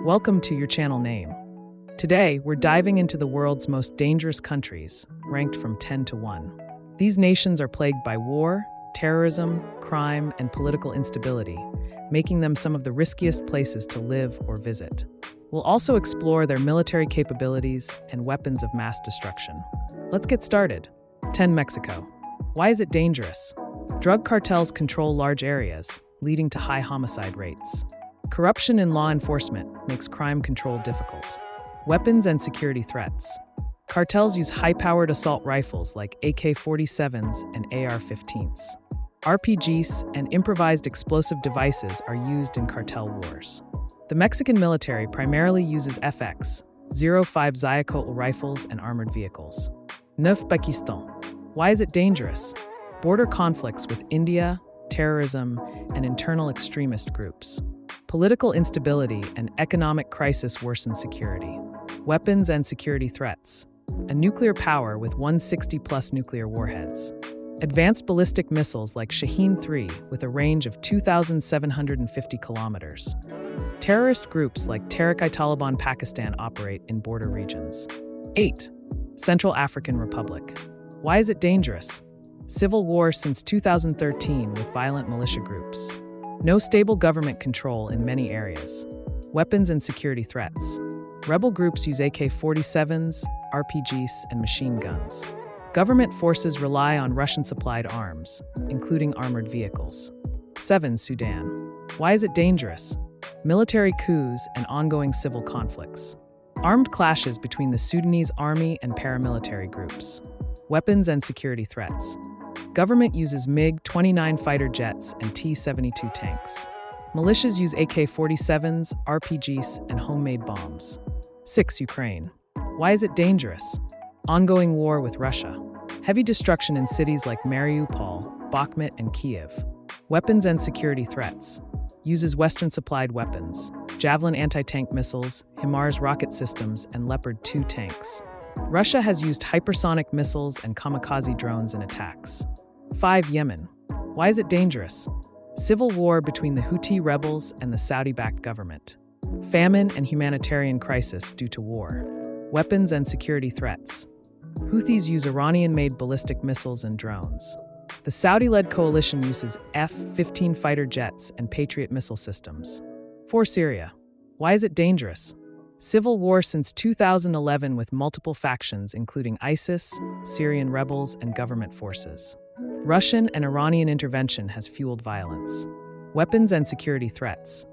Welcome to your channel name. Today, we're diving into the world's most dangerous countries, ranked from 10 to 1. These nations are plagued by war, terrorism, crime, and political instability, making them some of the riskiest places to live or visit. We'll also explore their military capabilities and weapons of mass destruction. Let's get started. 10. Mexico. Why is it dangerous? Drug cartels control large areas, leading to high homicide rates. Corruption in law enforcement makes crime control difficult. Weapons and security threats. Cartels use high-powered assault rifles like AK-47s and AR-15s. RPGs and improvised explosive devices are used in cartel wars. The Mexican military primarily uses FX-05 Zayacotl rifles and armored vehicles. 9. Pakistan. Why is it dangerous? Border conflicts with India, terrorism, and internal extremist groups. Political instability and economic crisis worsen security. Weapons and security threats. A nuclear power with 160-plus nuclear warheads. Advanced ballistic missiles like Shaheen-3 with a range of 2,750 kilometers. Terrorist groups like Tehrik-i-Taliban Pakistan operate in border regions. 8. Central African Republic. Why is it dangerous? Civil war since 2013 with violent militia groups. No stable government control in many areas. Weapons and security threats. Rebel groups use AK-47s, RPGs, and machine guns. Government forces rely on Russian-supplied arms, including armored vehicles. 7. Sudan. Why is it dangerous? Military coups and ongoing civil conflicts. Armed clashes between the Sudanese army and paramilitary groups. Weapons and security threats. Government uses MiG-29 fighter jets and T-72 tanks. Militias use AK-47s, RPGs, and homemade bombs. 6. Ukraine. Why is it dangerous? Ongoing war with Russia. Heavy destruction in cities like Mariupol, Bakhmut, and Kiev. Weapons and security threats. Uses Western-supplied weapons. Javelin anti-tank missiles, HIMARS rocket systems, and Leopard 2 tanks. Russia has used hypersonic missiles and kamikaze drones in attacks. 5. Yemen. Why is it dangerous? Civil war between the Houthi rebels and the Saudi-backed government. Famine and humanitarian crisis due to war. Weapons and security threats. Houthis use Iranian-made ballistic missiles and drones. The Saudi-led coalition uses F-15 fighter jets and Patriot missile systems. 4. Syria. Why is it dangerous? Civil war since 2011 with multiple factions including ISIS, Syrian rebels, and government forces. Russian and Iranian intervention has fueled violence. Weapons and security threats.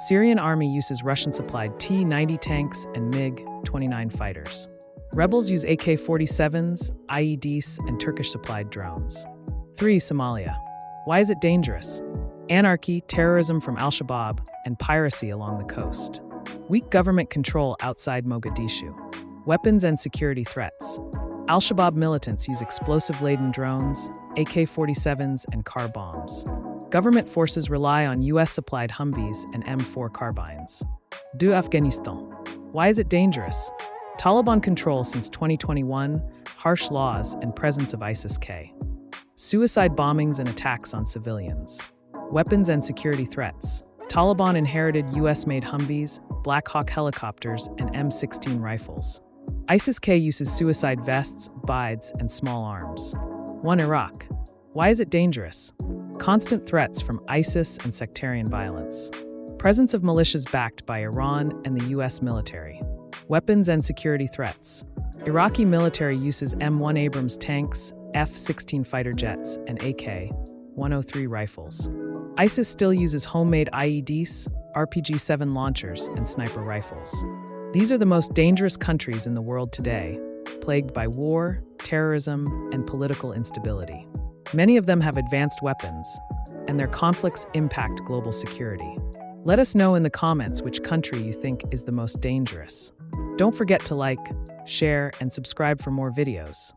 Syrian army uses Russian-supplied T-90 tanks and MiG-29 fighters. Rebels use AK-47s, IEDs, and Turkish-supplied drones. 3. Somalia. Why is it dangerous? Anarchy, terrorism from Al-Shabaab, and piracy along the coast. Weak government control outside Mogadishu. Weapons and security threats. Al-Shabaab militants use explosive-laden drones, AK-47s, and car bombs. Government forces rely on US-supplied Humvees and M4 carbines. 2. Afghanistan. Why is it dangerous? Taliban control since 2021, harsh laws, and presence of ISIS-K. Suicide bombings and attacks on civilians. Weapons and security threats. Taliban inherited US-made Humvees, Black Hawk helicopters, and M16 rifles. ISIS-K uses suicide vests, bides, and small arms. 1. Iraq. Why is it dangerous? Constant threats from ISIS and sectarian violence. Presence of militias backed by Iran and the US military. Weapons and security threats. Iraqi military uses M1 Abrams tanks, F-16 fighter jets, and AK-103 rifles. ISIS still uses homemade IEDs, RPG-7 launchers, and sniper rifles. These are the most dangerous countries in the world today, plagued by war, terrorism, and political instability. Many of them have advanced weapons, and their conflicts impact global security. Let us know in the comments which country you think is the most dangerous. Don't forget to like, share, and subscribe for more videos.